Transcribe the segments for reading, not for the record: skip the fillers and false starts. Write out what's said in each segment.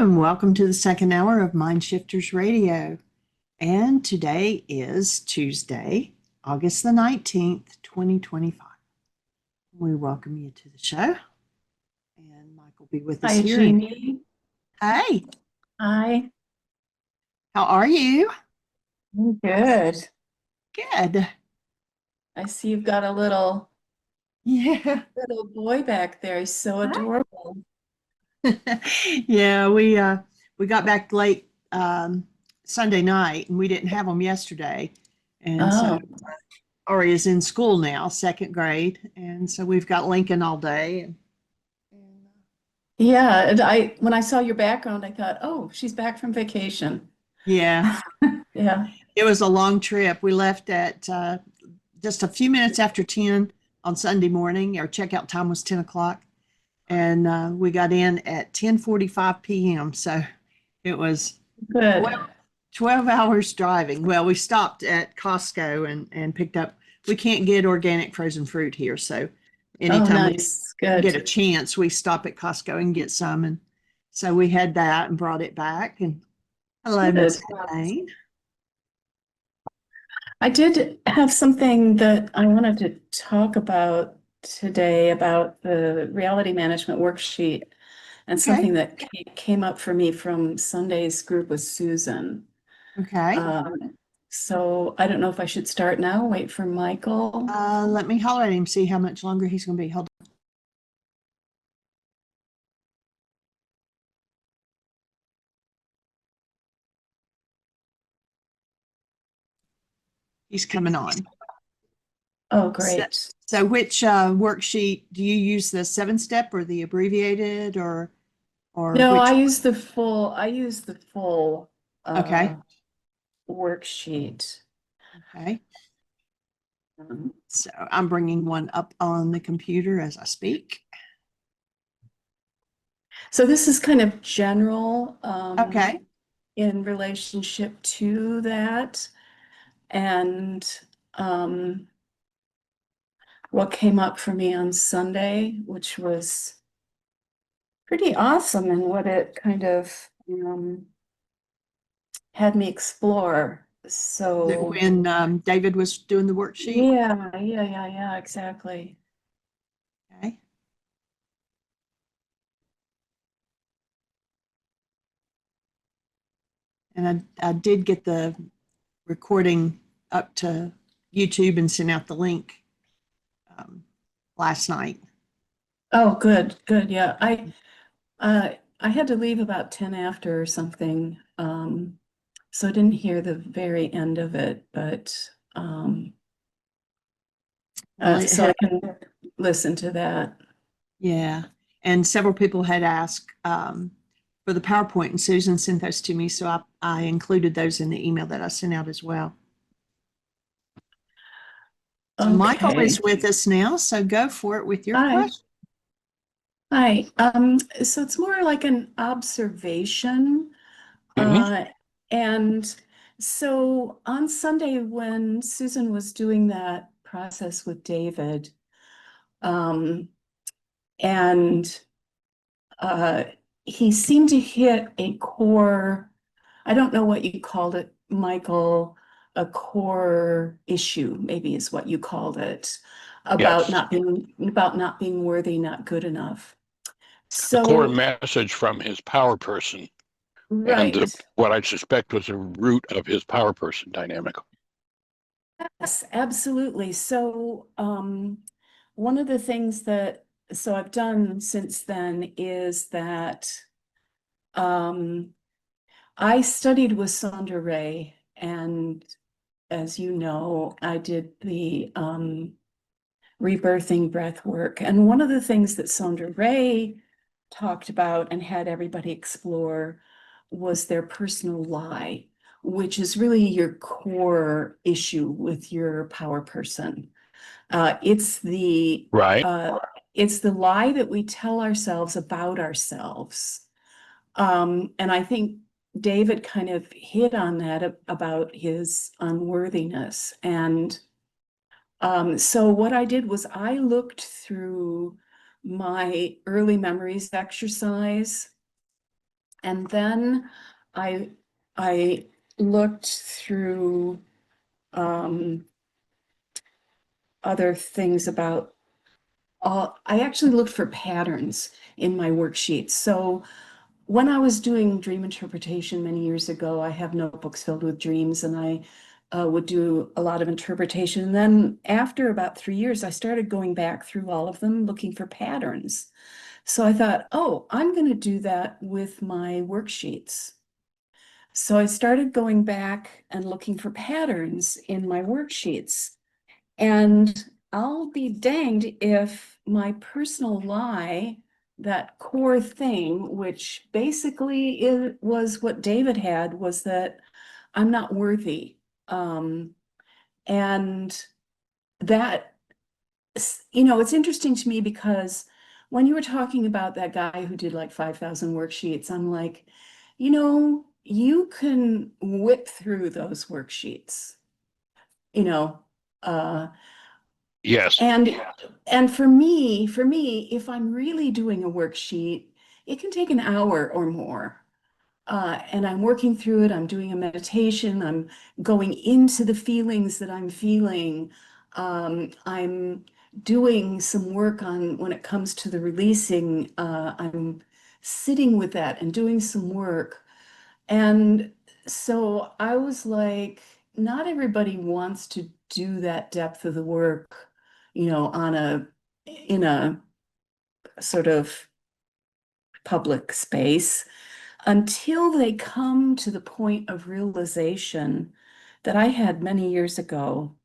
and welcome to the second hour of Mind Shifters Radio. And today is Tuesday, August the 19th, 2025. We welcome you to the show. And Mike will be with us Hi, here. Jeannie. Hey, Hi. how are you? I'm good. Good. I see you've got a little Yeah. boy back there. He's so adorable. Yeah, we got back late Sunday night and we didn't have them yesterday. And so Oh, Ari is in school now, second grade. And so we've got Lincoln all day. And yeah. And when I saw your background, I thought, oh, she's back from vacation. yeah, Yeah. it was a long trip. We left at just a few minutes after 10 on Sunday morning. Our checkout time was 10 o'clock. And we got in at 10:45 p.m. So it was Good. 12 hours driving. Well, we stopped at Costco and picked up, we can't get organic frozen fruit here. So Oh, anytime we nice. get a Good. chance, we stop at Costco and get some. And so we had that and brought it back. And hello, Good. Miss Elaine. I did have something that I wanted to talk about today about the reality management worksheet and Okay. something that came up for me from Sunday's group with Susan. Okay. So I don't know if I should start now, wait for Michael. Let me holler at him, see how much longer he's going to be. Hold on. He's coming on. Oh, So, great. so which worksheet do you use, the 7-step or the abbreviated or No, which? I use the full Okay. worksheet. Okay. Um, So I'm bringing one up on the computer as I speak. So this is kind of general Okay. in relationship to that. And um, what came up for me on Sunday, which was pretty awesome, and what it kind of had me explore. So When David was doing the worksheet. yeah, exactly. Okay. And I did get the recording up to YouTube and sent out the link um, last night. Oh, good. Yeah, I had to leave about 10 after or something, so I didn't hear the very end of it, but Well, it so I had, can listen to that. yeah. And several people had asked for the PowerPoint, and Susan sent those to me. So I included those in the email that I sent out as well. So Michael Okay. is with us now. So go for it with your Hi. question. Hi. So it's more like an observation. Mhm. And so on Sunday, when Susan was doing that process with David, um, and uh, he seemed to hit a core, I don't know what you called it, Michael, a core issue, maybe is what you called it, Yes, about not being worthy, not good enough. the core So, message from his power person, and right. what I suspect was a root of his power person dynamic. Yes, absolutely. So, one of the things that I've done since then is that um, I studied with Sandra Ray, and as you know, I did the rebirthing breath work. And one of the things that Sandra Ray talked about and had everybody explore was their personal lie, which is really your core issue with your power person. It's the Right. it's the lie that we tell ourselves about ourselves. And I think David kind of hit on that about his unworthiness. And so what I did was I looked through my early memories exercise And then I looked through other things about I actually looked for patterns in my worksheets. So when I was doing dream interpretation many years ago, I have notebooks filled with dreams, and I would do a lot of interpretation. And then after about 3 years, I started going back through all of them looking for patterns. So I thought, oh, I'm going to do that with my worksheets. So I started going back and looking for patterns in my worksheets. And I'll be danged if my personal lie, that core thing, which basically it was what David had, was that I'm not worthy. And that, it's interesting to me because when you were talking about that guy who did like 5,000 worksheets, I'm like, you can whip through those worksheets, you know, uh, Yes. and for me, if I'm really doing a worksheet, it can take an hour or more. And I'm working through it, I'm doing a meditation, I'm going into the feelings that I'm feeling. I'm doing some work on when it comes to the releasing, I'm sitting with that and doing some work. And so I was like, not everybody wants to do that depth of the work, in a sort of public space until they come to the point of realization that I had many years ago,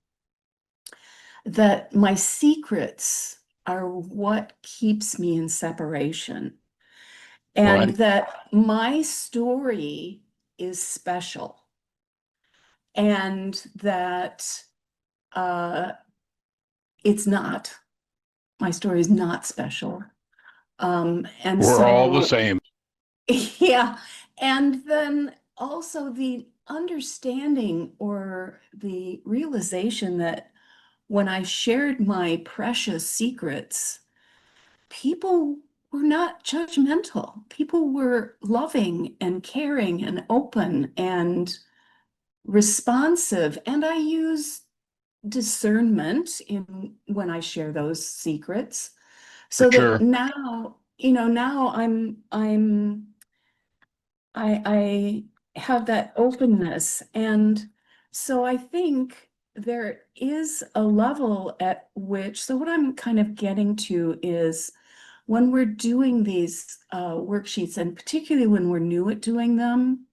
that my secrets are what keeps me in separation, and Right. that my story is special, and that uh, it's not. My story is not special. And We're all the so, same. yeah. And then also the understanding or the realization that when I shared my precious secrets, people were not judgmental. People were loving and caring and open and responsive. And I use discernment in when I share those secrets, For so that sure. now I have that openness. And so I think there is a level at which, so what I'm kind of getting to is when we're doing these worksheets, and particularly when we're new at doing them,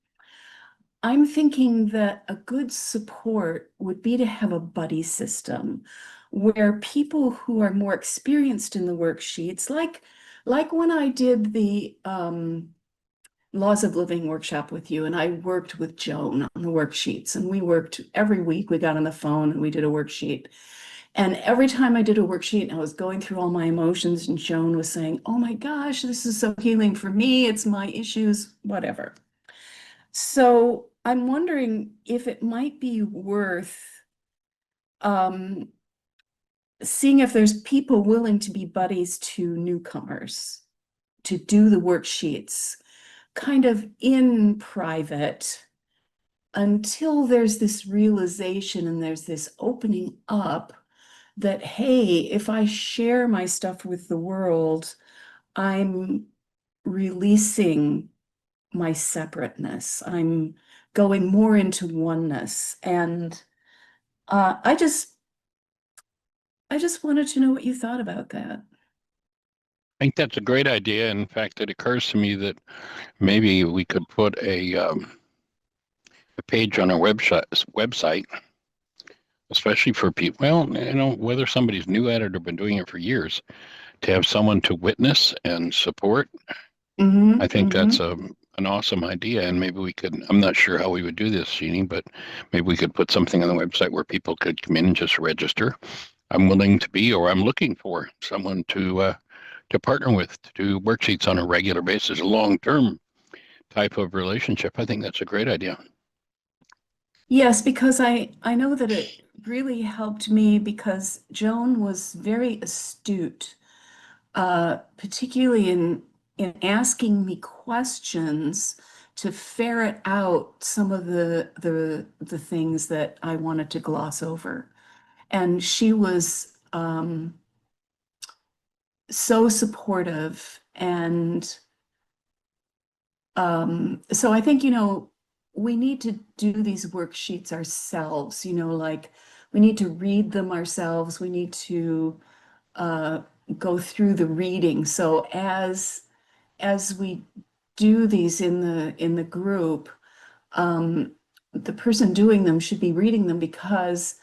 I'm thinking that a good support would be to have a buddy system where people who are more experienced in the worksheets, like when I did the Laws of Living workshop with you, and I worked with Joan on the worksheets, and we worked every week. We got on the phone and we did a worksheet. And every time I did a worksheet and I was going through all my emotions, and Joan was saying, "Oh my gosh, this is so healing for me. It's my issues, whatever." So I'm wondering if it might be worth um, seeing if there's people willing to be buddies to newcomers, to do the worksheets kind of in private until there's this realization and there's this opening up that, hey, if I share my stuff with the world, I'm releasing my separateness. I'm going more into oneness. And I just wanted to know what you thought about that. I think that's a great idea. In fact, it occurs to me that maybe we could put a page on our website, especially for people. Well, whether somebody's new at it or been doing it for years, to have someone to witness and support. I Mm-hmm, think mm-hmm. that's an awesome idea, and maybe we could. I'm not sure how we would do this, Jeannie, but maybe we could put something on the website where people could come in and just register. I'm willing to be, or I'm looking for someone to partner with to do worksheets on a regular basis, a long-term type of relationship. I think that's a great idea. Yes, because I know that it really helped me because Joan was very astute, particularly in in asking me questions to ferret out some of the things that I wanted to gloss over. And she was so supportive. And so I think, we need to do these worksheets ourselves, like we need to read them ourselves. We need to go through the reading. So as we do these in the group, the person doing them should be reading them, because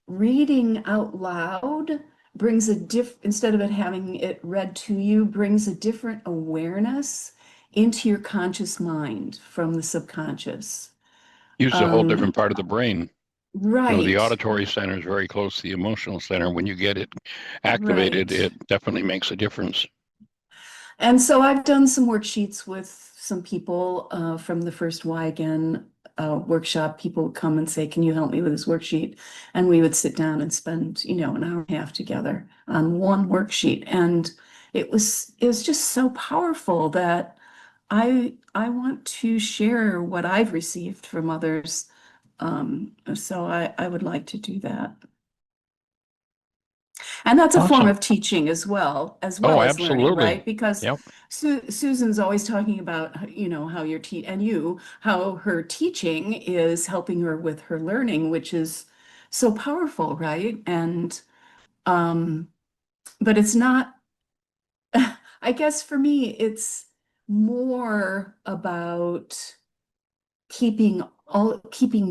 reading out loud brings instead of it having it read to you, brings a different awareness into your conscious mind from the subconscious. Uses a whole different part of the brain. The Right, auditory center is very close to the emotional center. When you get it activated, right. it definitely makes a difference. And so I've done some worksheets with some people from the first Why Again workshop. People would come and say, "Can you help me with this worksheet?" And we would sit down and spend, an hour and a half together on one worksheet. And it was just so powerful that I want to share what I've received from others. So I would like to do that. And that's a form Awesome. of teaching as Oh, well as learning, absolutely. right? Because Yep. Susan's always talking about, how how her teaching is helping her with her learning, which is so powerful, right? And um, but it's not, I guess for me, it's more about keeping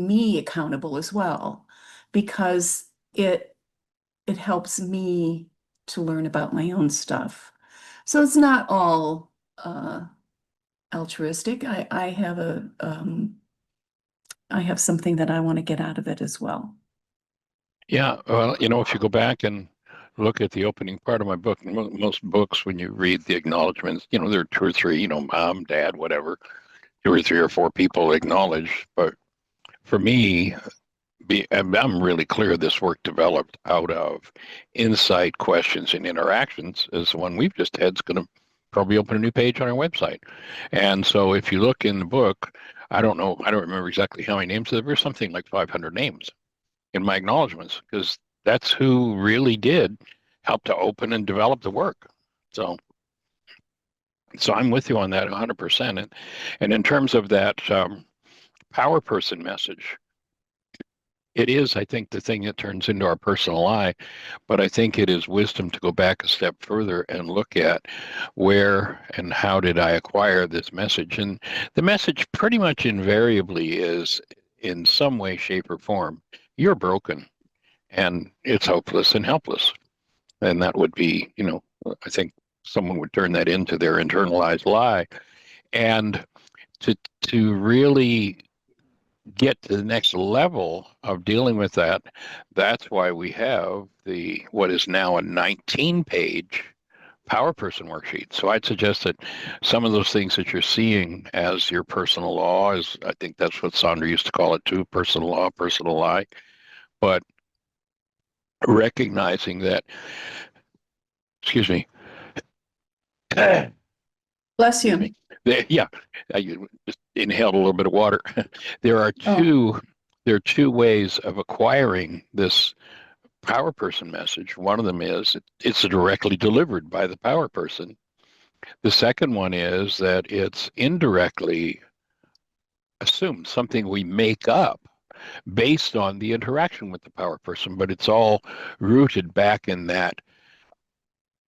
me accountable as well, because it helps me to learn about my own stuff. So it's not all altruistic. I have something that I want to get out of it as well. Yeah. Well, if you go back and look at the opening part of my book, most books, when you read the acknowledgments, there are two or three, mom, dad, whatever, two or three or four people acknowledge. But for me, I'm really clear this work developed out of insight, questions, and interactions, as the one we've just had is going to probably open a new page on our website. And so if you look in the book, I don't remember exactly how many names. There were something like 500 names in my acknowledgments, because that's who really did help to open and develop the work. So I'm with you on that 100%. And in terms of that power person message, it is, I think, the thing that turns into our personal I, but I think it is wisdom to go back a step further and look at where and how did I acquire this message. And the message pretty much invariably is, in some way, shape, or form, you're broken and it's hopeless and helpless. And that would be, I think someone would turn that into their internalized lie. And to really get to the next level of dealing with that, that's why we have the what is now a 19-page Power Person Worksheet. So I'd suggest that some of those things that you're seeing as your personal law is, I think that's what Sandra used to call it too, personal law, personal lie. But recognizing that, excuse me, Bless excuse me, you. yeah, I just inhaled a little bit of water. There are Oh, two ways of acquiring this power person message. One of them is it's directly delivered by the power person. The second one is that it's indirectly assumed, something we make up based on the interaction with the power person, but it's all rooted back in that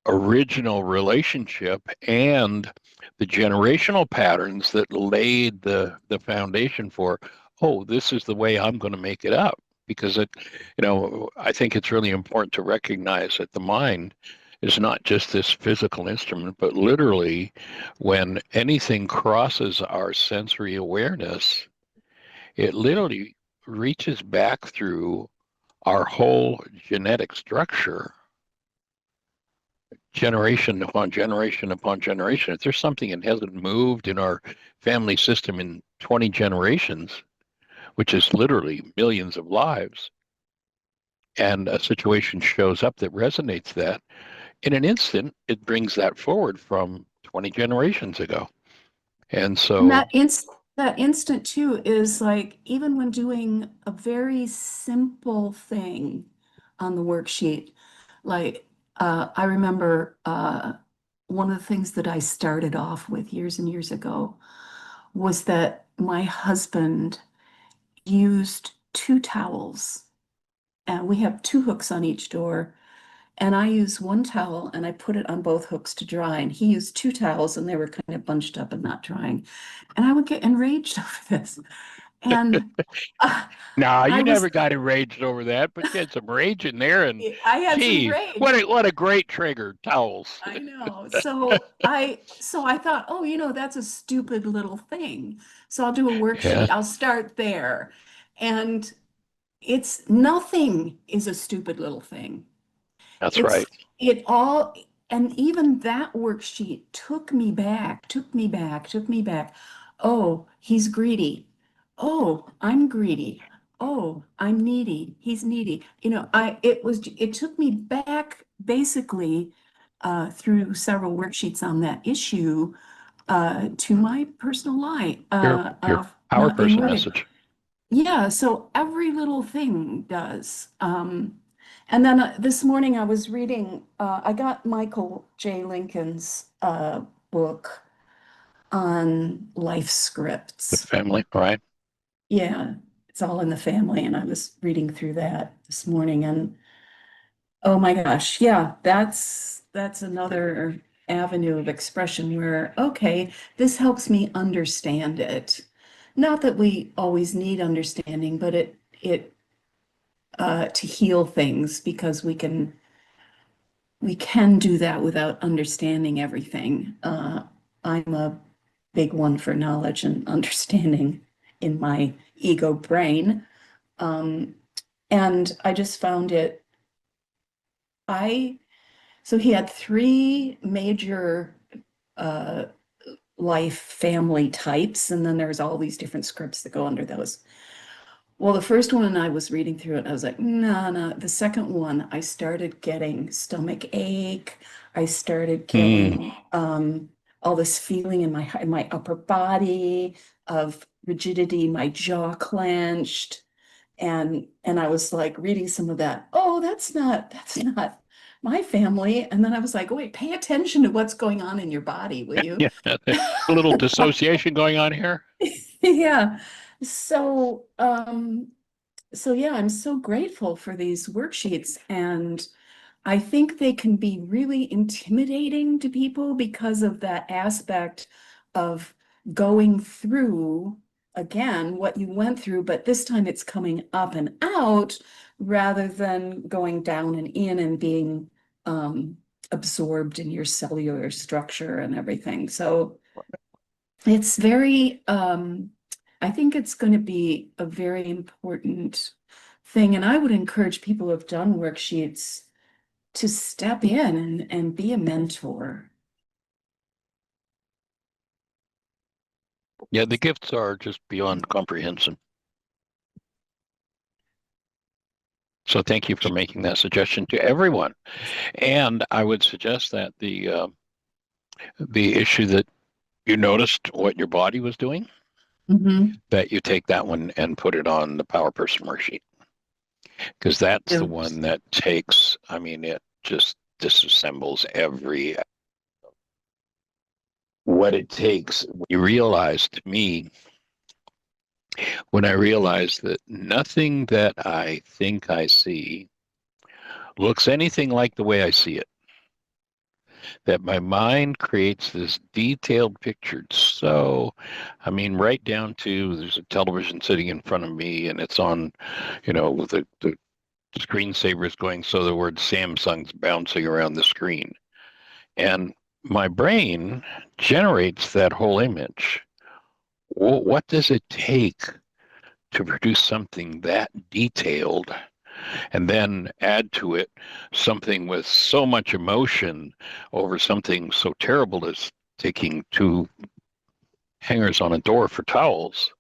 original relationship and the generational patterns that laid the foundation for, oh, this is the way I'm going to make it up. Because I think it's really important to recognize that the mind is not just this physical instrument, but literally when anything crosses our sensory awareness, it literally reaches back through our whole genetic structure, generation upon generation upon generation. If there's something that hasn't moved in our family system in 20 generations, which is literally millions of lives, and a situation shows up that resonates that, in an instant, it brings that forward from 20 generations ago. And And so, that instant too is like, even when doing a very simple thing on the worksheet, like I remember one of the things that I started off with years and years ago was that my husband used two towels, and we have two hooks on each door. And I use one towel and I put it on both hooks to dry. And he used two towels and they were kind of bunched up and not drying. And I would get enraged over this. And uh, nah, I you was, never got enraged over that, but you had some rage in there. And I had some geez, rage. what a great trigger, towels. I know. So I thought, oh, that's a stupid little thing. So I'll do a Yeah, worksheet. I'll start there. And it's nothing is a stupid little thing. that's It's right. it all, and even that worksheet took me back, took me back, took me back. Oh, he's greedy. Oh, I'm greedy. Oh, I'm needy. He's needy. It took me back basically through several worksheets on that issue to my personal life Your of power not being person worthy. message. Yeah, so every little thing does. And then this morning I was reading, I got Michael J. Lincoln's book on life The scripts. family, right? Yeah, it's all in the family. And I was reading through that this morning, and oh my gosh, yeah, that's another avenue of expression where, okay, this helps me understand it. Not that we always need understanding, but it to heal things, because we can do that without understanding everything. I'm a big one for knowledge and understanding in my ego brain. Um, and I just found it, I, so he had three major uh, life family types, and then there's all these different scripts that go under those. Well, the first one, I was reading through it, I was like, no, no. The second one, I started getting stomach ache. I started Mm, getting all this feeling in my upper body of rigidity, my jaw clenched, and I was like reading some of that. Oh, that's not my family. And then I was like, oh, wait, pay attention to what's going on in your body, will you? yeah, a little dissociation going on here. Yeah. So, so yeah, I'm so grateful for these worksheets, and I think they can be really intimidating to people because of that aspect of going through again what you went through, but this time it's coming up and out rather than going down and in and being absorbed in your cellular structure and everything. So it's very, I think it's going to be a very important thing. And I would encourage people who have done worksheets to step in and be a mentor. Yeah, the gifts are just beyond comprehension. So thank you for making that suggestion to everyone. And I would suggest that the issue that you noticed what your body was doing, Mhm. that you take that one and put it on the Power Person Worksheet, because that's the Yeah. one that takes, I mean, it just disassembles every what it takes. You realize, to me, when I realize that nothing that I think I see looks anything like the way I see it, that my mind creates this detailed picture. So, I mean, right down to there's a television sitting in front of me and it's on, with the screensavers going, so the word Samsung's bouncing around the screen. And my brain generates that whole image. Well, what does it take to produce something that detailed and then add to it something with so much emotion over something so terrible as taking two hangers on a door for towels?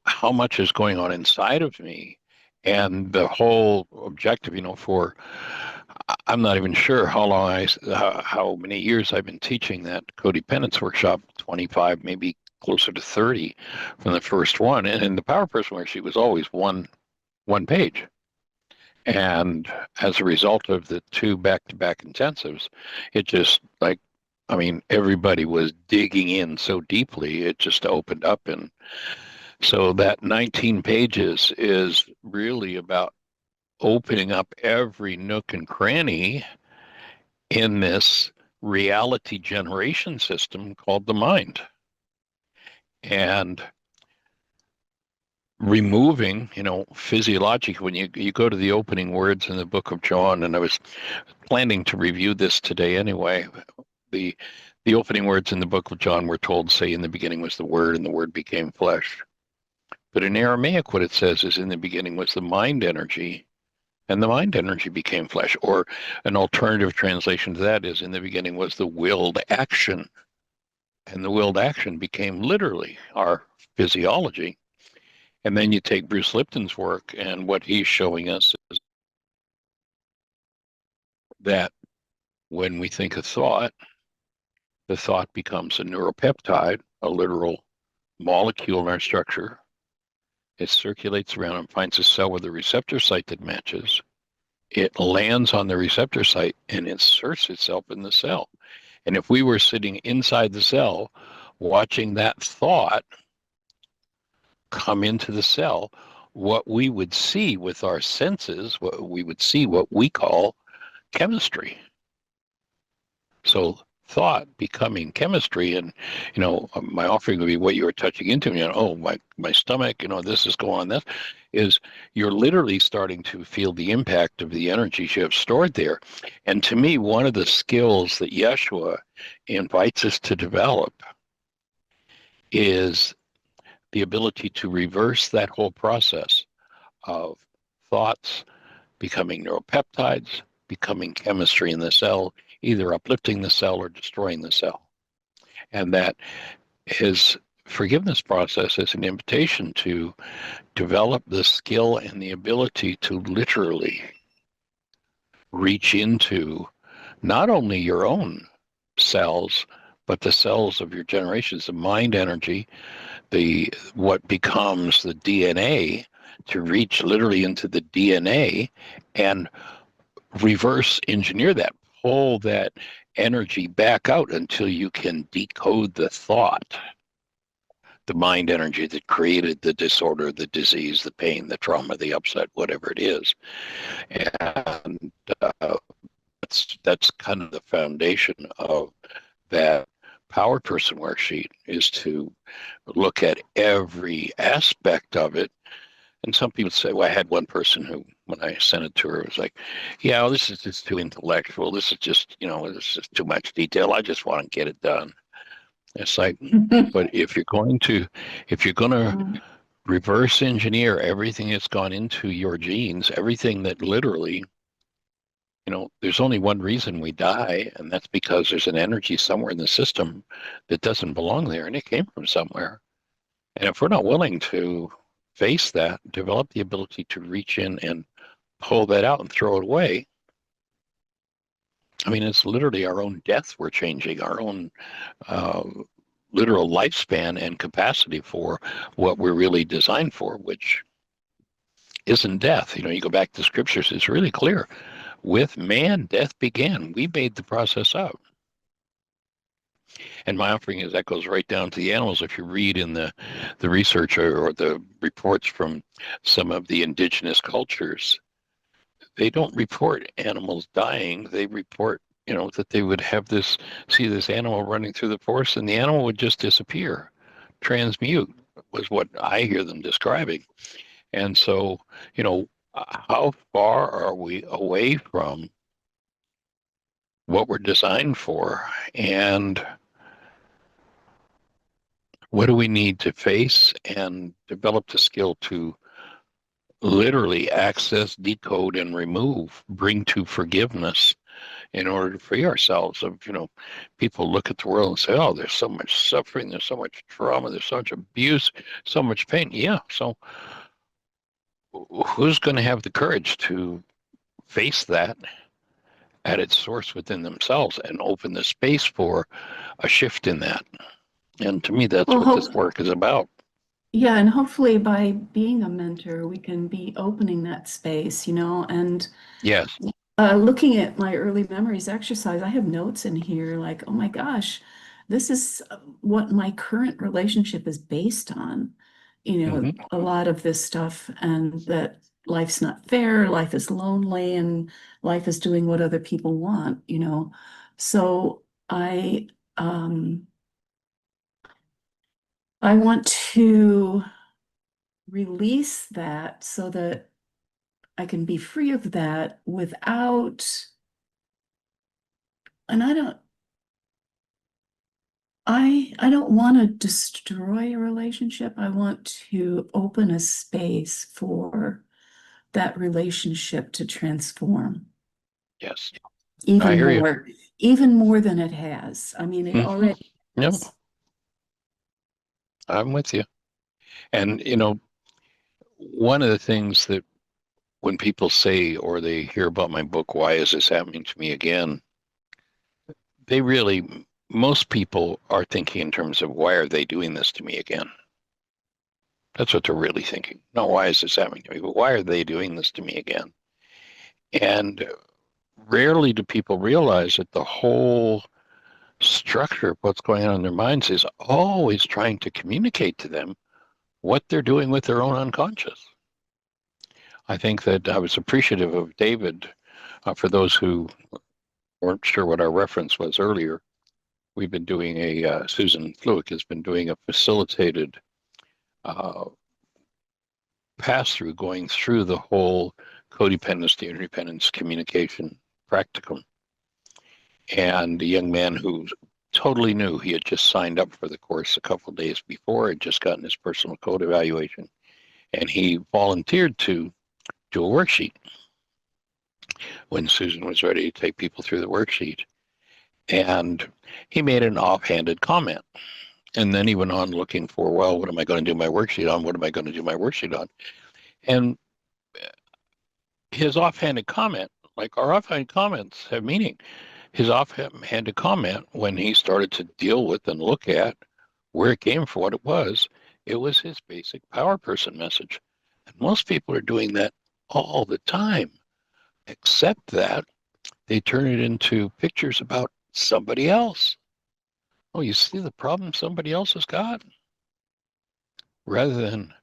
How much is going on inside of me? And the whole objective, for I'm not even sure how many years I've been teaching that codependence workshop, 25, maybe closer to 30 from the first one. And the Power Person Worksheet was always one page. And as a result of the two back-to-back intensives, it just everybody was digging in so deeply, it just opened up. And so that 19 pages is really about opening up every nook and cranny in this reality generation system called the mind. And removing, physiology, when you go to the opening words in the book of John, and I was planning to review this today anyway, the opening words in the book of John were told, say, in the beginning was the Word, and the Word became flesh. But in Aramaic, what it says is, in the beginning was the mind energy, and the mind energy became flesh. Or an alternative translation to that is, in the beginning was the willed action, and the willed action became literally our physiology. And then you take Bruce Lipton's work, and what he's showing us is that when we think a thought, the thought becomes a neuropeptide, a literal molecule in our structure. It circulates around and finds a cell with a receptor site that matches. It lands on the receptor site and inserts itself in the cell. And if we were sitting inside the cell, watching that thought come into the cell, what we would see with our senses, what we call chemistry. So thought becoming chemistry, and my offering would be what you were touching into. My stomach, this is going on. This is, you're literally starting to feel the impact of the energies you have stored there. And to me, one of the skills that Yeshua invites us to develop is the ability to reverse that whole process of thoughts becoming neuropeptides, becoming chemistry in the cell, either uplifting the cell or destroying the cell. And that his forgiveness process is an invitation to develop the skill and the ability to literally reach into not only your own cells, but the cells of your generations, the mind energy, what becomes the DNA, to reach literally into the DNA and reverse engineer that, pull that energy back out until you can decode the thought, the mind energy that created the disorder, the disease, the pain, the trauma, the upset, whatever it is. And that's kind of the foundation of that Power Person Worksheet, is to look at every aspect of it. And some people say, well, I had one person who, when I sent it to her, was like, yeah, well, this is just too intellectual. This is just, this is too much detail. I just want to get it done. It's like, but if you're going to reverse engineer everything that's gone into your genes, everything that literally, there's only one reason we die, and that's because there's an energy somewhere in the system that doesn't belong there, and it came from somewhere. And if we're not willing to face that, develop the ability to reach in and pull that out and throw it away, it's literally our own death we're changing, our own literal lifespan and capacity for what we're really designed for, which isn't death. You go back to scriptures, it's really clear. With man, death began. We made the process out. And my offering is that goes right down to the animals. If you read in the research or the reports from some of the indigenous cultures, they don't report animals dying. They report, that they would see this animal running through the forest, and the animal would just disappear. Transmute was what I hear them describing. And so, how far are we away from what we're designed for? And what do we need to face and develop the skill to literally access, decode, and remove, bring to forgiveness, in order to free ourselves of, people look at the world and say, oh, there's so much suffering, there's so much trauma, there's so much abuse, so much pain. Yeah, so who's going to have the courage to face that at its source within themselves and open the space for a shift in that. And to me, that's Well, what this work is about. yeah, and hopefully by being a mentor, we can be opening that space, and Yes. looking at my early memories exercise, I have notes in here like, oh my gosh, this is what my current relationship is based on, Hmm. a lot of this stuff, and that life's not fair, life is lonely, and life is doing what other people want. So um, I want to release that so that I can be free of that without, and I don't want to destroy a relationship. I want to open a space for that relationship to transform Yes. I even hear you. more, even more than it has. I mean, it Hmm. already No, is. I'm with you. And, one of the things that when people say or they hear about my book, Why Is This Happening to Me Again? They really, most people are thinking in terms of why are they doing this to me again? That's what they're really thinking. Not why is this happening to me, but why are they doing this to me again? And rarely do people realize that the whole structure of what's going on in their minds is always trying to communicate to them what they're doing with their own unconscious. I think that I was appreciative of David. For those who weren't sure what our reference was earlier, we've been doing Susan Fluick has been doing a facilitated uh, pass through going through the whole codependence to interdependence communication practicum. And a young man who totally knew he had just signed up for the course a couple of days before, had just gotten his personal code evaluation, and he volunteered to do a worksheet when Susan was ready to take people through the worksheet. And he made an offhanded comment. And then he went on looking for, well, what am I going to do my worksheet on? What am I going to do my worksheet on? And his offhanded comment, like our offhanded comments have meaning, his offhanded comment when he started to deal with and look at where it came from, what it was his basic power person message. And most people are doing that all the time, except that they turn it into pictures about somebody else. Oh, you see the problem somebody else has got? Rather than,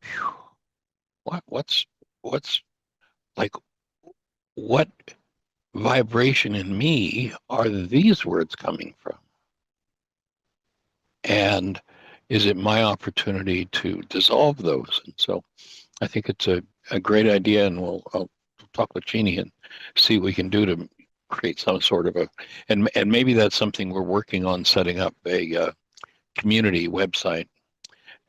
whew, what's like, what vibration in me are these words coming from? And is it my opportunity to dissolve those? And so I think it's a great idea, and I'll talk with Jeannie and see what we can do to create some sort of and maybe that's something we're working on, setting up a community website,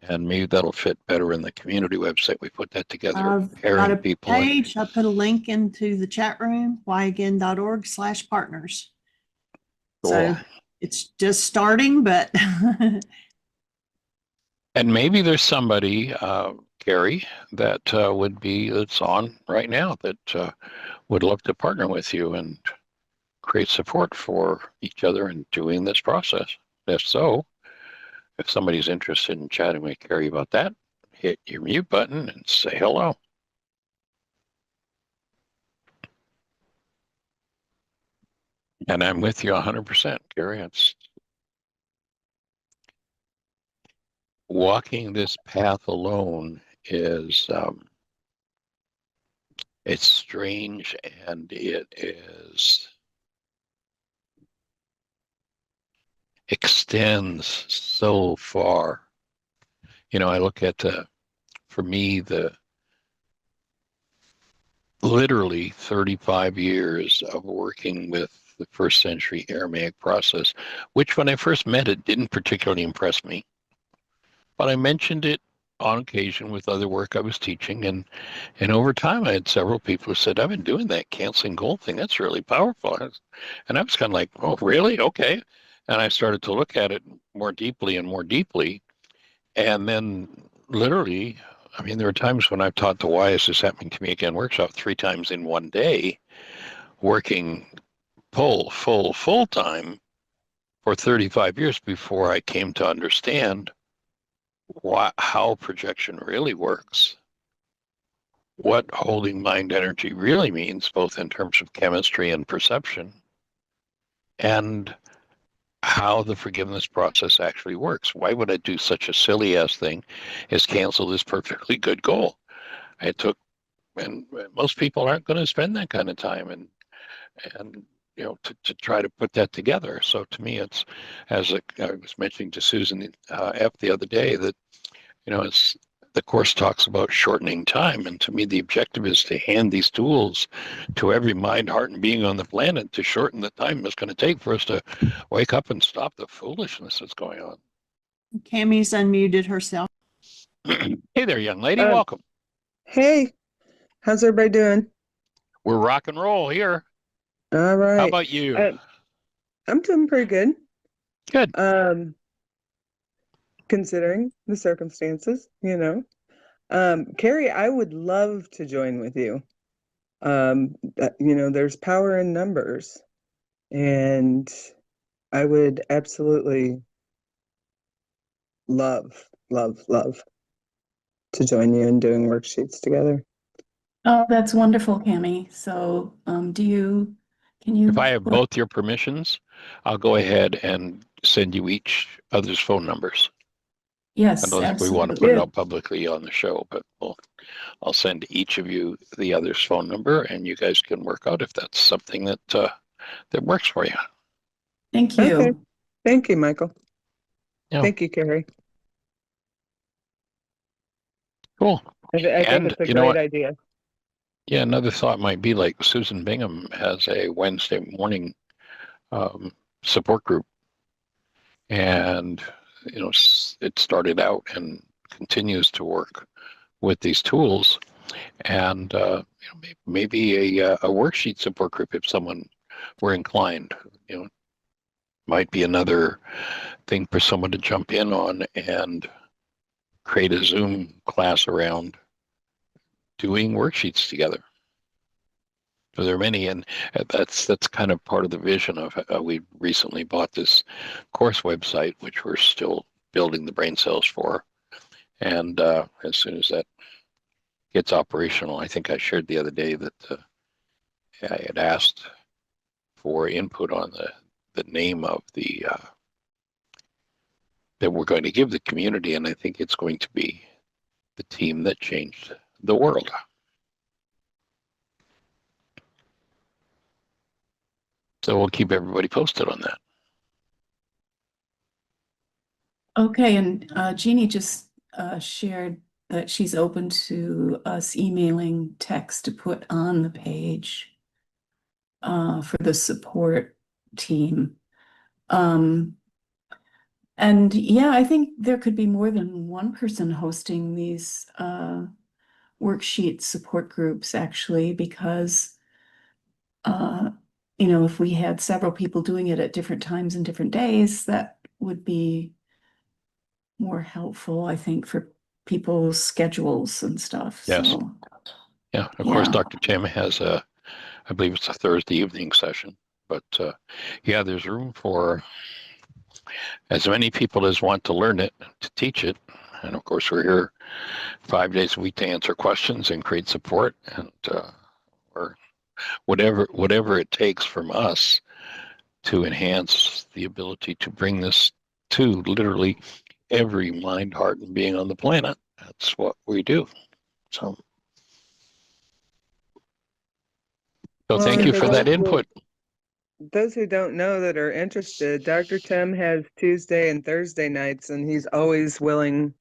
and maybe that'll fit better in the community website. We put that together, I've got pairing a people in. page. I put a link into the chat room, whyagain.org/partners. Cool. So it's just starting, but And maybe there's somebody, Gary, that that's on right now that would love to partner with you and create support for each other in doing this process. If so, if somebody's interested in chatting with Gary about that, hit your mute button and say hello. And I'm with you 100%, Gary. It's walking this path alone is it's strange, and it is extends so far. I look at for me the literally 35 years of working with the first century Aramaic process, which when I first met it didn't particularly impress me, but I mentioned it on occasion with other work I was teaching, and over time I had several people who said, I've been doing that canceling gold thing. That's really powerful. And I was kind of like, oh, really? Okay. And I started to look at it more deeply and more deeply. And then literally, there are times when I've taught the Why Is This Happening to Me Again workshop 3 times in one day, working full time for 35 years before I came to understand how projection really works, what holding mind energy really means, both in terms of chemistry and perception, and how the forgiveness process actually works. Why would I do such a silly ass thing as cancel this perfectly good goal? It took, and most people aren't going to spend that kind of time and to try to put that together. So to me, it's, as I was mentioning to Susan F the other day, that it's, the course talks about shortening time, and to me the objective is to hand these tools to every mind, heart, and being on the planet to shorten the time it's going to take for us to wake up and stop the foolishness that's going on. Cammie's unmuted herself. Hey there, young lady. Welcome. Hey, how's everybody doing? We're rock and roll here. All right. How about you? I'm doing pretty good. Good. Considering the circumstances, Carrie, I would love to join with you. There's power in numbers, and I would absolutely love to join you in doing worksheets together. Oh, that's wonderful, Cammie. So, can you? If I have both your permissions, I'll go ahead and send you each other's phone numbers. Yes, I don't think we want to put it out publicly on the show, but I'll send each of you the other's phone number, and you guys can work out if that's something that works for you. Thank you. Okay. Thank you, Michael. Yeah. Thank you, Carrie. Cool. I think it's a great idea. Yeah, another thought might be like Susan Bingham has a Wednesday morning support group, and it started out and continues to work with these tools, and maybe a worksheet support group if someone were inclined. Might be another thing for someone to jump in on and create a Zoom class around doing worksheets together. So there are many, and that's kind of part of the vision of we recently bought this course website, which we're still building the brain cells for. And as soon as that gets operational, I think I shared the other day that I had asked for input on the name of the that we're going to give the community, and I think it's going to be the team that changed the world. So we'll keep everybody posted on that. Okay, and Jeannie just shared that she's open to us emailing text to put on the page for the support team. And yeah, I think there could be more than one person hosting these worksheet support groups, actually, because if we had several people doing it at different times and different days, that would be more helpful, I think, for people's schedules and stuff. Yes. So, yeah, of course, Dr. Tim has I believe it's a Thursday evening session, but yeah, there's room for as many people as want to learn it, to teach it. And of course, we're here 5 days a week to answer questions and create support, and or whatever it takes from us to enhance the ability to bring this to literally every mind, heart, and being on the planet. That's what we do. So thank you for that input. Those who don't know that are interested, Dr. Tim has Tuesday and Thursday nights, and he's always willing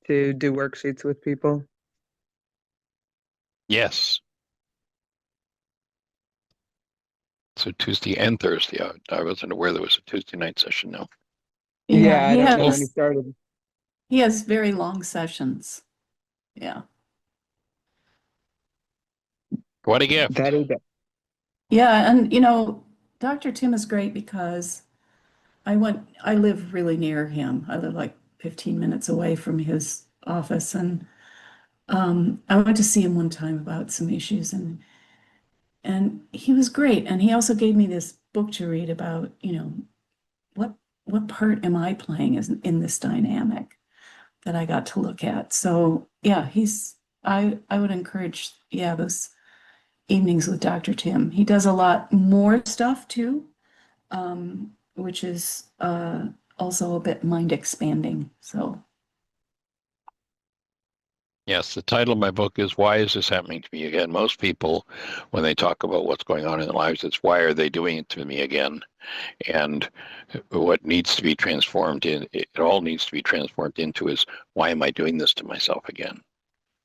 to do worksheets with people. Yes. So Tuesday and Thursday. I wasn't aware there was a Tuesday night session now. Yeah, I don't know when he started. He has very long sessions. Yeah. What a gift. That is it. Yeah, and Dr. Tim is great because I live really near him. I live like 15 minutes away from his office, and I went to see him one time about some issues, and And he was great. And he also gave me this book to read about, what part am I playing in this dynamic that I got to look at. So yeah, I would encourage, those evenings with Dr. Tim. He does a lot more stuff too, which is also a bit mind expanding. So Yes, the title of my book is Why Is This Happening to Me Again? Most people, when they talk about what's going on in their lives, it's why are they doing it to me again? And what needs to be transformed it all needs to be transformed into is why am I doing this to myself again?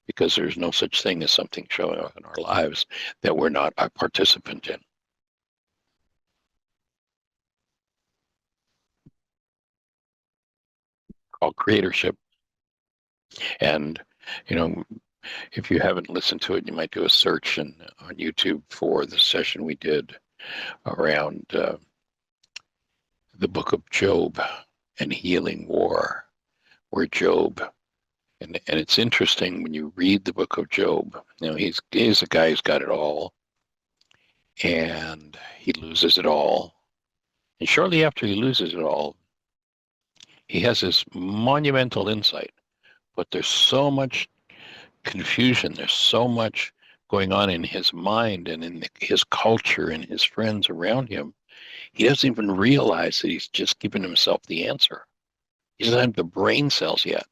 Because there's no such thing as something showing up in our lives that we're not a participant in. Called creatorship. And, if you haven't listened to it, you might do a search on YouTube for the session we did around the book of Job and healing war, where Job, and it's interesting when you read the book of Job, he's a guy who's got it all, and he loses it all. And shortly after he loses it all, he has this monumental insight, but there's so much confusion, there's so much going on in his mind and in his culture and his friends around him. He doesn't even realize that he's just given himself the answer. He doesn't have the brain cells yet,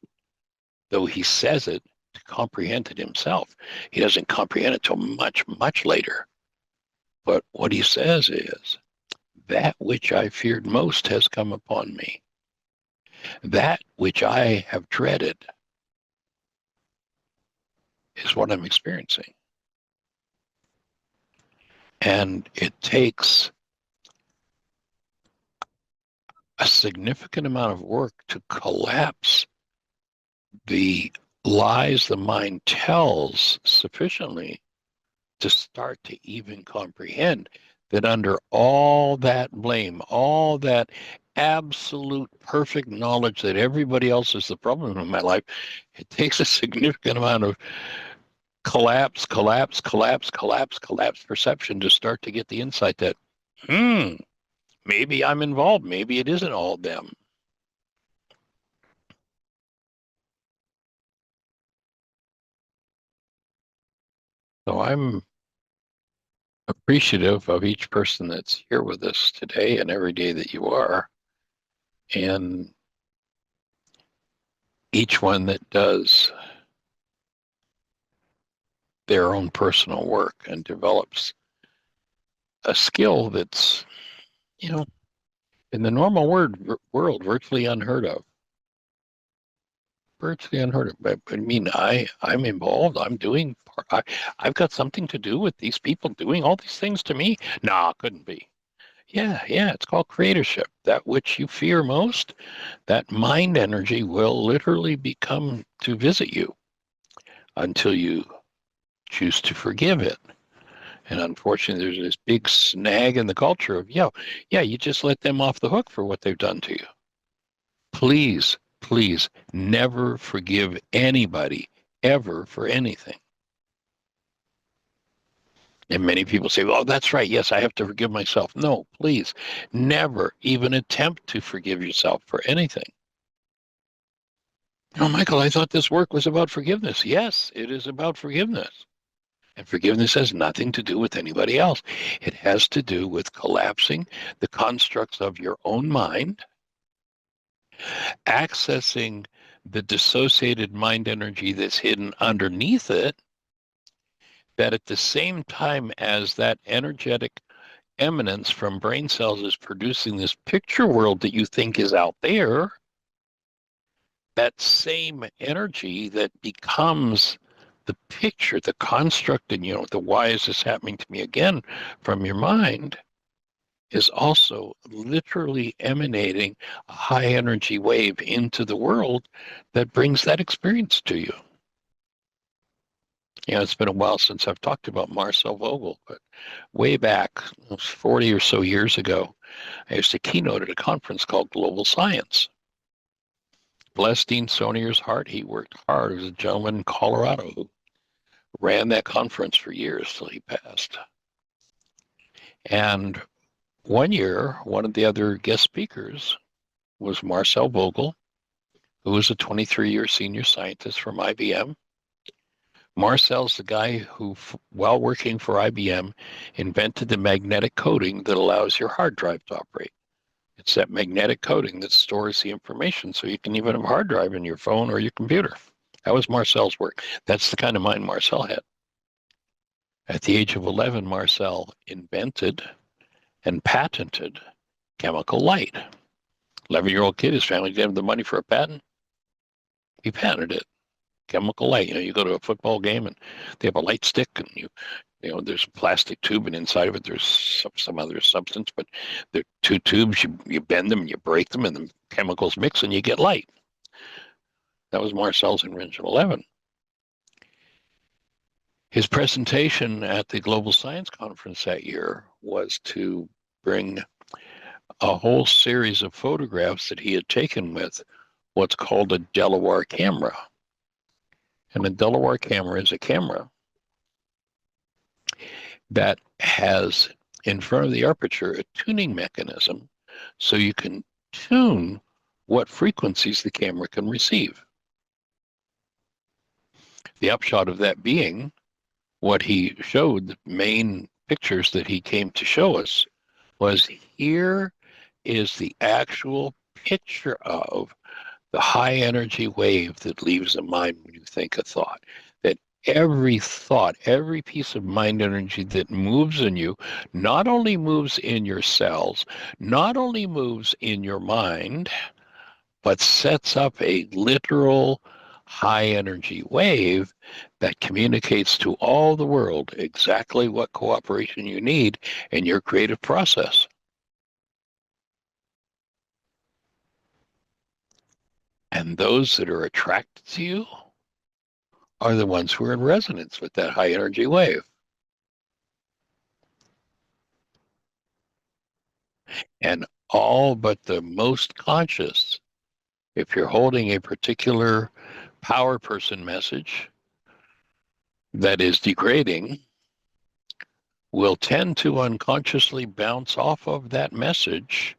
though he says it to comprehend it himself. He doesn't comprehend it till much, much later. But what he says is, that which I feared most has come upon me. That which I have dreaded is what I'm experiencing. And it takes a significant amount of work to collapse the lies the mind tells sufficiently to start to even comprehend that under all that blame, all that absolute perfect knowledge that everybody else is the problem in my life, it takes a significant amount of collapse perception to start to get the insight that, maybe I'm involved. Maybe it isn't all them. So I'm appreciative of each person that's here with us today and every day that you are, and each one that does their own personal work and develops a skill that's, in the normal world, virtually unheard of. Virtually unheard of. But I mean, I'm involved. I'm doing. I've got something to do with these people doing all these things to me. Nah, couldn't be. Yeah. It's called creatorship. That which you fear most, that mind energy will literally become to visit you until you choose to forgive it. And unfortunately, there's this big snag in the culture of, you just let them off the hook for what they've done to you. Please, please never forgive anybody ever for anything. And many people say, oh, that's right. Yes, I have to forgive myself. No, please never even attempt to forgive yourself for anything. Oh, Michael, I thought this work was about forgiveness. Yes, it is about forgiveness. And forgiveness has nothing to do with anybody else. It has to do with collapsing the constructs of your own mind, accessing the dissociated mind energy that's hidden underneath it, that at the same time as that energetic eminence from brain cells is producing this picture world that you think is out there, that same energy that becomes the picture, the construct, and the why is this happening to me again from your mind is also literally emanating a high energy wave into the world that brings that experience to you. It's been a while since I've talked about Marcel Vogel, but way back, 40 or so years ago, I used to keynote at a conference called Global Science. Bless Dean Sonier's heart. He worked hard. He was a gentleman in Colorado who ran that conference for years till he passed. And one year, one of the other guest speakers was Marcel Vogel, who was a 23-year senior scientist from IBM. Marcel's the guy who, while working for IBM, invented the magnetic coding that allows your hard drive to operate. It's that magnetic coding that stores the information, so you can even have a hard drive in your phone or your computer. That was Marcel's work. That's the kind of mind Marcel had. At the age of 11, Marcel invented and patented chemical light. 11-year-old kid, his family gave him the money for a patent. He patented it. Chemical light. You go to a football game and they have a light stick, and there's a plastic tube, and inside of it there's some other substance, but there are two tubes. You bend them and you break them, and the chemicals mix, and you get light. That was Marcel's invention. 11. His presentation at the Global Science Conference that year was to bring a whole series of photographs that he had taken with what's called a Delaware camera. And a Delaware camera is a camera that has in front of the aperture a tuning mechanism, so you can tune what frequencies the camera can receive. The upshot of that being, what he showed, the main pictures that he came to show us, was here is the actual picture of the high energy wave that leaves the mind when you think a thought. That every thought, every piece of mind energy that moves in you, not only moves in your cells, not only moves in your mind, but sets up a literal high energy wave that communicates to all the world exactly what cooperation you need in your creative process. And those that are attracted to you are the ones who are in resonance with that high energy wave. And all but the most conscious, if you're holding a particular power person message that is degrading, will tend to unconsciously bounce off of that message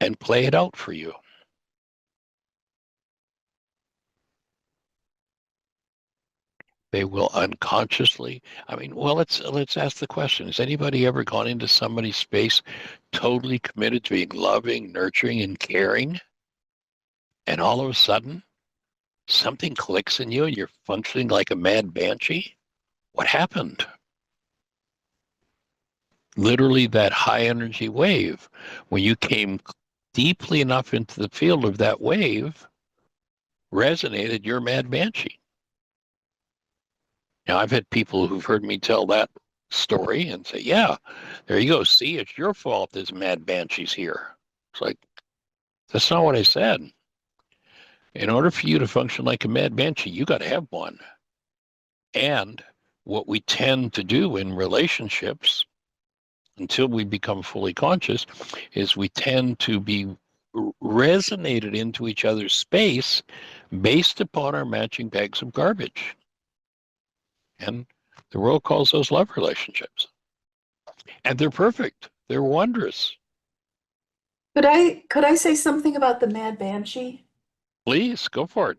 and play it out for you. They will unconsciously. Let's ask the question: has anybody ever gone into somebody's space totally committed to being loving, nurturing, and caring, and all of a sudden something clicks in you and you're functioning like a mad banshee? What happened? Literally, that high energy wave, when you came deeply enough into the field of that wave, resonated your mad banshee. Now, I've had people who've heard me tell that story and say, yeah, there you go. See, it's your fault there's mad banshees here. It's like, that's not what I said. In order for you to function like a mad banshee, you got to have one. And what we tend to do in relationships, until we become fully conscious, is we tend to be resonated into each other's space based upon our matching bags of garbage. And the world calls those love relationships. And they're perfect. They're wondrous. Could I say something about the Mad Banshee? Please, go for it.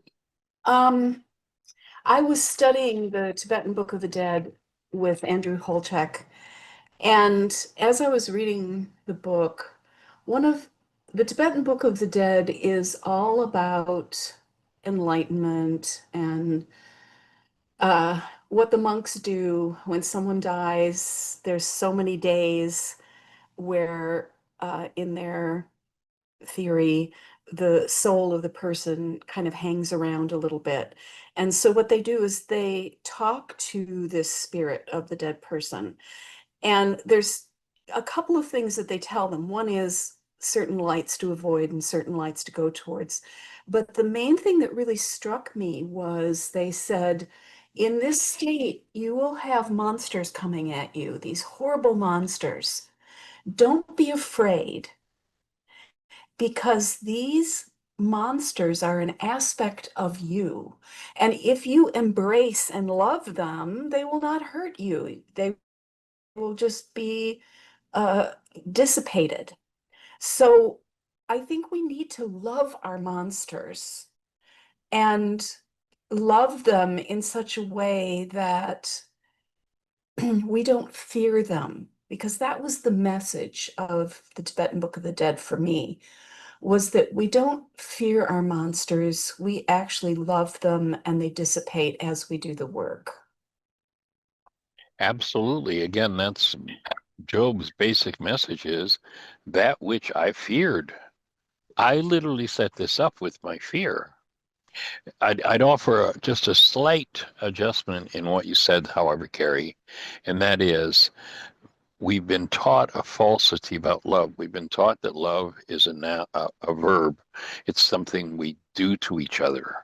I was studying the Tibetan Book of the Dead with Andrew Holchek, and as I was reading the book, the Tibetan Book of the Dead is all about enlightenment and what the monks do when someone dies. There's so many days where, in their theory, the soul of the person kind of hangs around a little bit. And so what they do is they talk to this spirit of the dead person. And there's a couple of things that they tell them. One is certain lights to avoid and certain lights to go towards. But the main thing that really struck me was they said, in this state, you will have monsters coming at you, these horrible monsters. Don't be afraid, because these monsters are an aspect of you. And if you embrace and love them, they will not hurt you. They will just be uh, dissipated. So I think we need to love our monsters and love them in such a way that we don't fear them, because that was the message of the Tibetan Book of the Dead for me, was that we don't fear our monsters. We actually love them and they dissipate as we do the work. Absolutely. Again, that's Job's basic message is that which I feared. I literally set this up with my fear. I'd offer just a slight adjustment in what you said, however, Carrie, and that is we've been taught a falsity about love. We've been taught that love is a verb. It's something we do to each other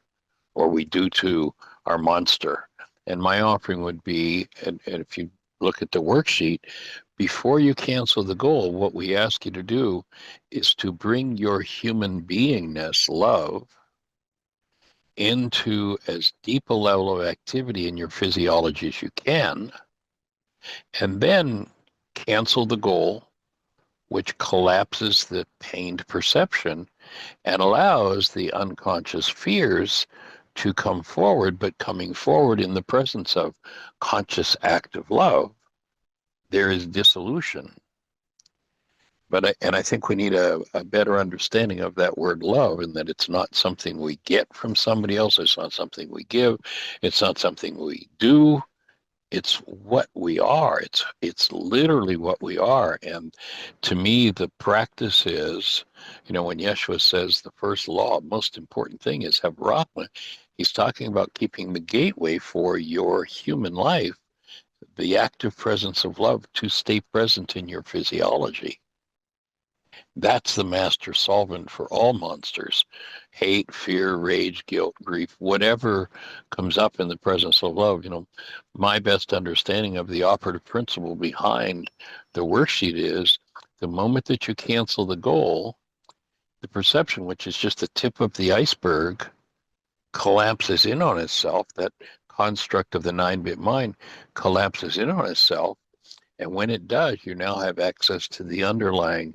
or we do to our monster. And my offering would be, and if you look at the worksheet, before you cancel the goal, what we ask you to do is to bring your human beingness, love, into as deep a level of activity in your physiology as you can, and then cancel the goal, which collapses the pained perception and allows the unconscious fears to come forward, but coming forward in the presence of conscious active love, there is dissolution. And I think we need a better understanding of that word love, and that it's not something we get from somebody else. It's not something we give. It's not something we do. It's what we are. It's literally what we are. And to me, the practice is, when Yeshua says the first law, most important thing is have Rahma, he's talking about keeping the gateway for your human life, the active presence of love, to stay present in your physiology. That's the master solvent for all monsters. Hate, fear, rage, guilt, grief, whatever comes up in the presence of love. My best understanding of the operative principle behind the worksheet is the moment that you cancel the goal, the perception, which is just the tip of the iceberg, collapses in on itself. That construct of the 9-bit mind collapses in on itself. And when it does, you now have access to the underlying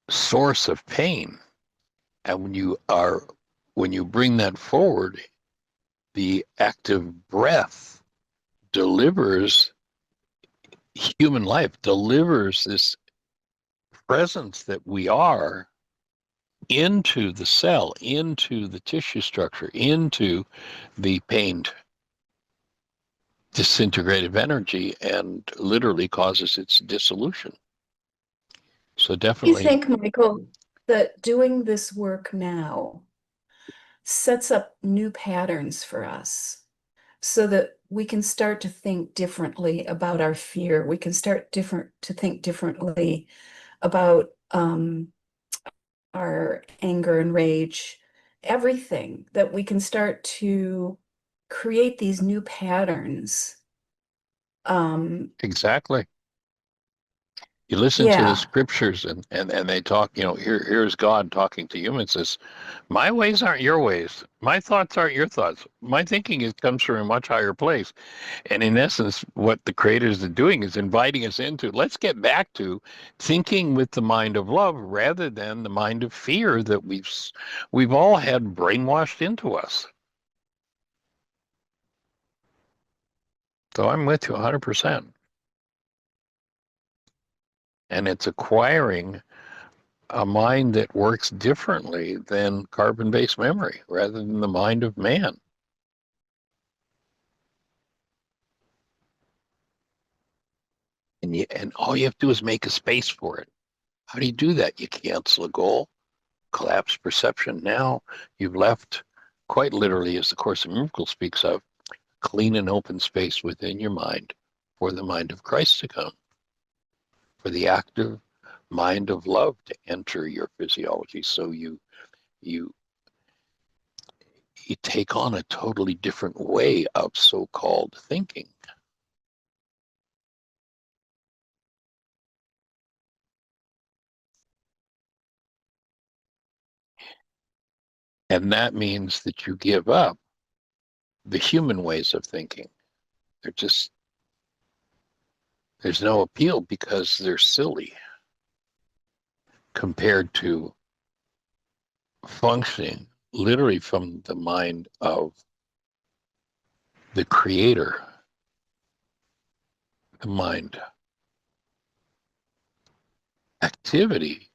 source of pain. And when you bring that forward, the active breath delivers human life, delivers this presence that we are into the cell, into the tissue structure, into the pained disintegrative energy, and literally causes its dissolution. So You definitely, think, Michael, that doing this work now sets up new patterns for us so that we can start to think differently about our fear. We can start to think differently about our anger and rage, everything, that we can start to create these new patterns. exactly. You listen to the Yeah, scriptures and they talk, here's God talking to humans, says, my ways aren't your ways. My thoughts aren't your thoughts. My thinking comes from a much higher place. And in essence, what the creators are doing is inviting us into, let's get back to thinking with the mind of love rather than the mind of fear that we've all had brainwashed into us. So I'm with you 100%. And it's acquiring a mind that works differently than carbon-based memory rather than the mind of man. And all you have to do is make a space for it. How do you do that? You cancel a goal, collapse perception. Now you've left, quite literally, as the Course in Miracles speaks of, clean and open space within your mind for the mind of Christ to come, for the active mind of love to enter your physiology. So you you take on a totally different way of so-called thinking. And that means that you give up the human ways of thinking. They're just There's no appeal because they're silly compared to functioning literally from the mind of the creator, the mind. Activity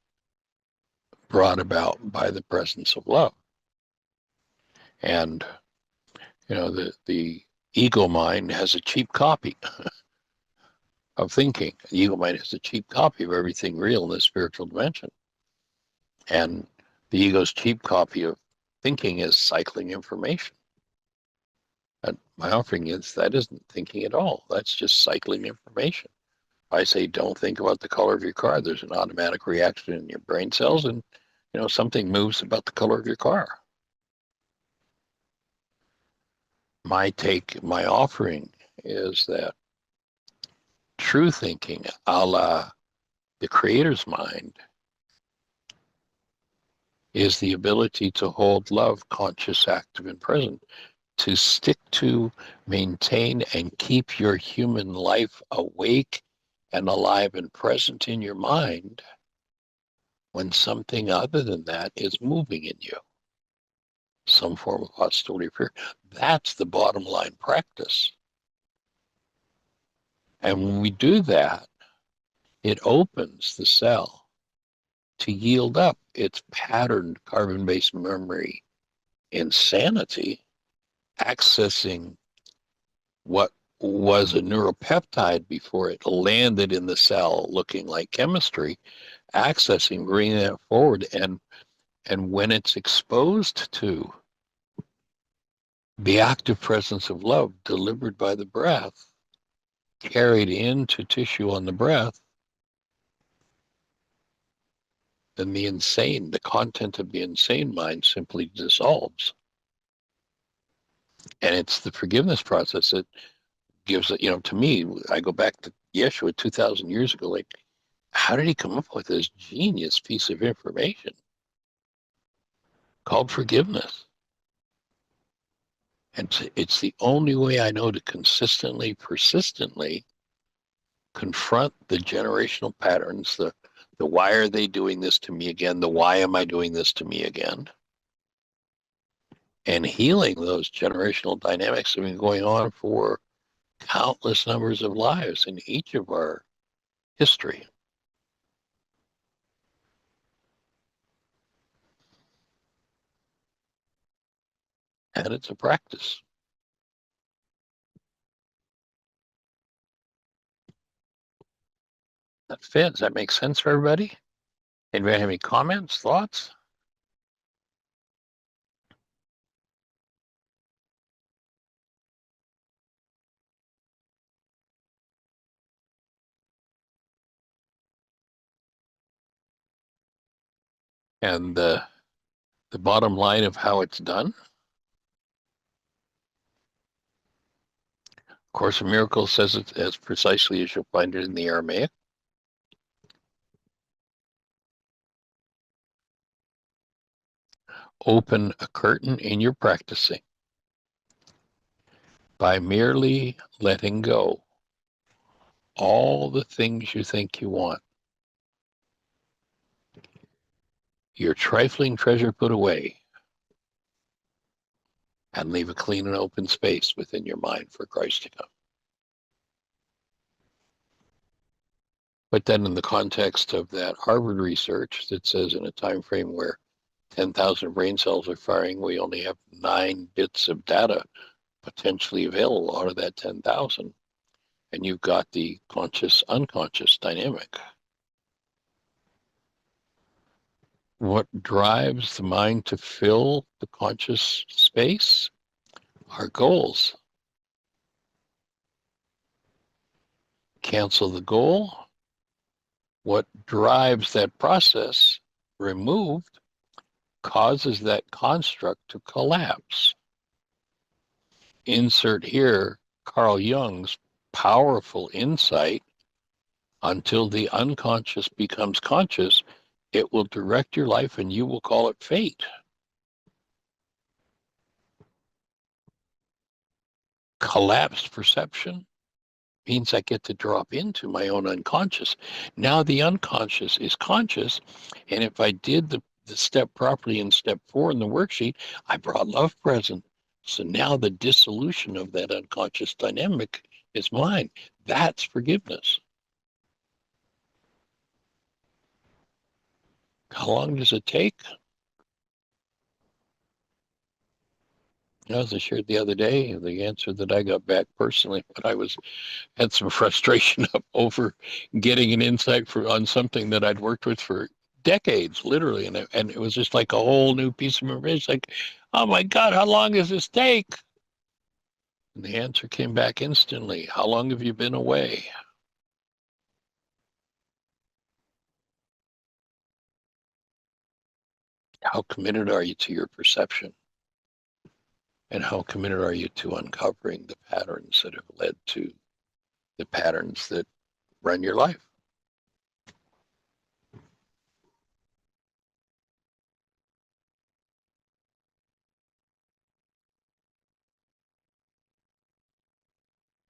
brought about by the presence of love. And, the ego mind has a cheap copy of thinking. The ego mind has a cheap copy of everything real in the spiritual dimension. And the ego's cheap copy of thinking is cycling information. And my offering is that isn't thinking at all. That's just cycling information. If I say, don't think about the color of your car, there's an automatic reaction in your brain cells, and something moves about the color of your car. My offering is that true thinking, a la the creator's mind, is the ability to hold love conscious, active, and present, to stick to, maintain, and keep your human life awake and alive and present in your mind when something other than that is moving in you, some form of hostility or fear. That's the bottom line practice. And when we do that, it opens the cell to yield up its patterned carbon-based memory insanity, accessing what was a neuropeptide before it landed in the cell looking like chemistry, accessing, bringing that forward. And when it's exposed to the active presence of love delivered by the breath, carried into tissue on the breath, then the content of the insane mind simply dissolves. And it's the forgiveness process that gives it, to me, I go back to Yeshua 2,000 years ago, like, how did he come up with this genius piece of information called forgiveness? And it's the only way I know to consistently, persistently confront the generational patterns, the why are they doing this to me again, the why am I doing this to me again, and healing those generational dynamics that have been going on for countless numbers of lives in each of our history. And it's a practice. That fits. That makes sense for everybody? Anybody have any comments, thoughts? And the bottom line of how it's done, Course in Miracles says it as precisely as you'll find it in the Aramaic. Open a curtain in your practicing by merely letting go all the things you think you want. Your trifling treasure put away, and leave a clean and open space within your mind for Christ to come. But then in the context of that Harvard research that says in a time frame where 10,000 brain cells are firing, we only have 9 bits of data potentially available out of that 10,000. And you've got the conscious-unconscious dynamic. What drives the mind to fill the conscious space are goals. Cancel the goal. What drives that process removed causes that construct to collapse. Insert here Carl Jung's powerful insight: until the unconscious becomes conscious, it will direct your life and you will call it fate. Collapsed perception means I get to drop into my own unconscious. Now the unconscious is conscious. And if I did the step properly in step 4 in the worksheet, I brought love present. So now the dissolution of that unconscious dynamic is mine. That's forgiveness. How long does it take? As I shared the other day, the answer that I got back personally when I had some frustration over getting an insight on something that I'd worked with for decades, literally, and it was just like a whole new piece of information. Like, oh my God, how long does this take? And the answer came back instantly. How long have you been away? How committed are you to your perception? And how committed are you to uncovering the patterns that have led to the patterns that run your life?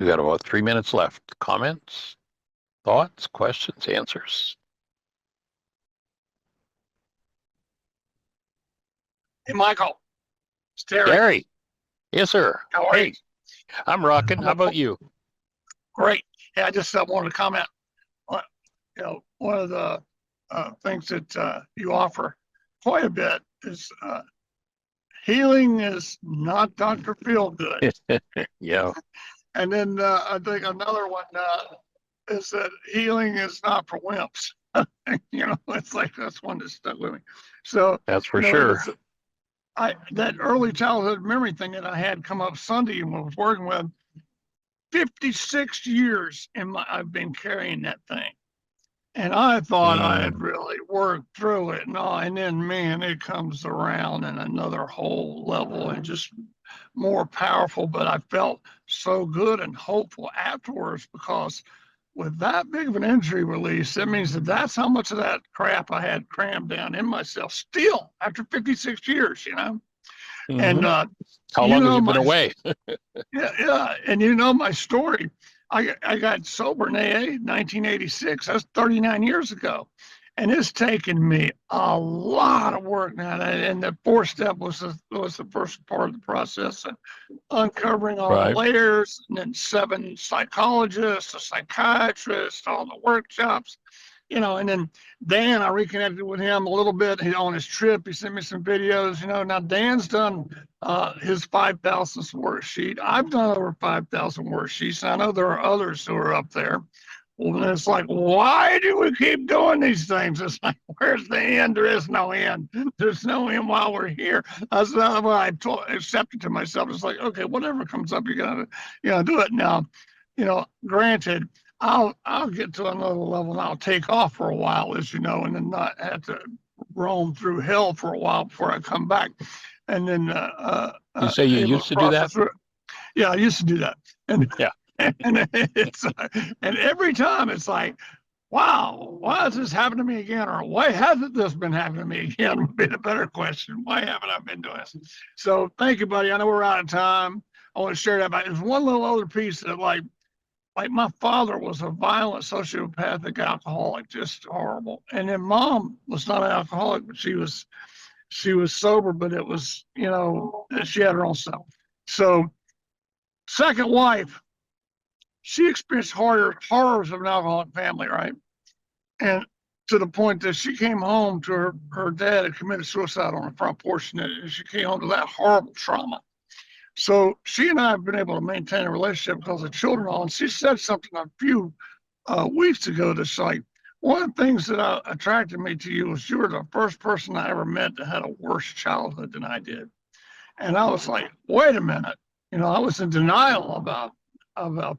We got about 3 minutes left. Comments, thoughts, questions, answers? Hey, Michael, it's Terry. Gary. Yes, sir. How are you? Hey, I'm rocking. How about you? Great. Yeah, I just wanted to comment on, one of the things that you offer quite a bit is healing is not Dr. Feelgood. Yeah. And then I think another one is that healing is not for wimps. It's like that's one that stuck with me. So That's for sure. That early childhood memory thing that I had come up Sunday and was working with, 56 years I've been carrying that thing. And I thought I had really worked through it. No, and then, man, it comes around in another whole level and just more powerful. But I felt so good and hopeful afterwards because with that big of an injury release, that means that's how much of that crap I had crammed down in myself still after 56 years, And how long have you been away? Yeah. And my story. I got sober in AA 1986. That's 39 years ago. And it's taken me a lot of work now. And the 4th step was the first part of the process. And uncovering all the layers, and then 7 psychologists, a psychiatrist, all the workshops. And then Dan, I reconnected with him a little bit. On his trip, he sent me some videos. Now Dan's done his 5,000th worksheet. I've done over 5,000 worksheets. I know there are others who are up there. Well, it's like, why do we keep doing these things? It's like, where's the end? There is no end. There's no end while we're here. That's not what I accepted to myself. It's like, okay, whatever comes up, you gotta do it. Now, granted, I'll get to another level and I'll take off for a while, as you know, and then not have to roam through hell for a while before I come back. And then you say you used to do that? Yeah, I used to do that. And yeah. And every time it's like, wow, why has this happened to me again? Or why hasn't this been happening to me again? Would be the better question. Why haven't I been doing this? So thank you, buddy. I know we're out of time. I want to share that. But there's one little other piece that like my father was a violent sociopathic alcoholic, just horrible. And then mom was not an alcoholic, but she was sober, but it was, she had her own stuff. So second wife, she experienced horrors of an alcoholic family, right? And to the point that she came home to her dad had committed suicide on the front porch, and she came home to that horrible trauma. So she and I have been able to maintain a relationship because of children. And she said something a few weeks ago that's like, one of the things that attracted me to you was you were the first person I ever met that had a worse childhood than I did. And I was like, wait a minute. I was in denial about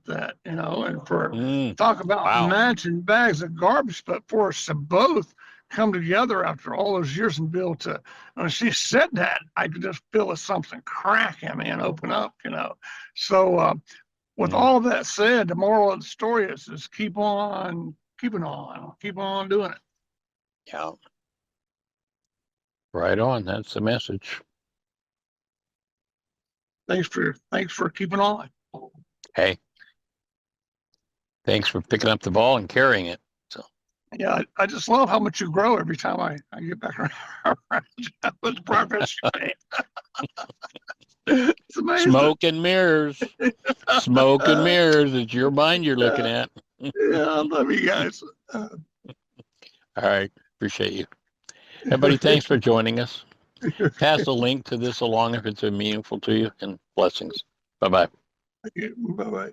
that, and for talk about matching bags of garbage, but for us to both come together after all those years and be able to, when she said that, I could just feel something crack in me and open up, So with all that said, the moral of the story is keep on doing it. Yeah. Right on. That's the message. Thanks for keeping on. Hey, Thanks for picking up the ball and carrying it. So Yeah, I just love how much you grow every time I get back around. How much progress you make. It's amazing. smoke and mirrors. Smoke and mirrors. It's your mind you're looking at. Yeah, I love you guys. All right. Appreciate you. Everybody, thanks for joining us. Pass a link to this along if it's meaningful to you, and blessings. Bye-bye. Bye bye.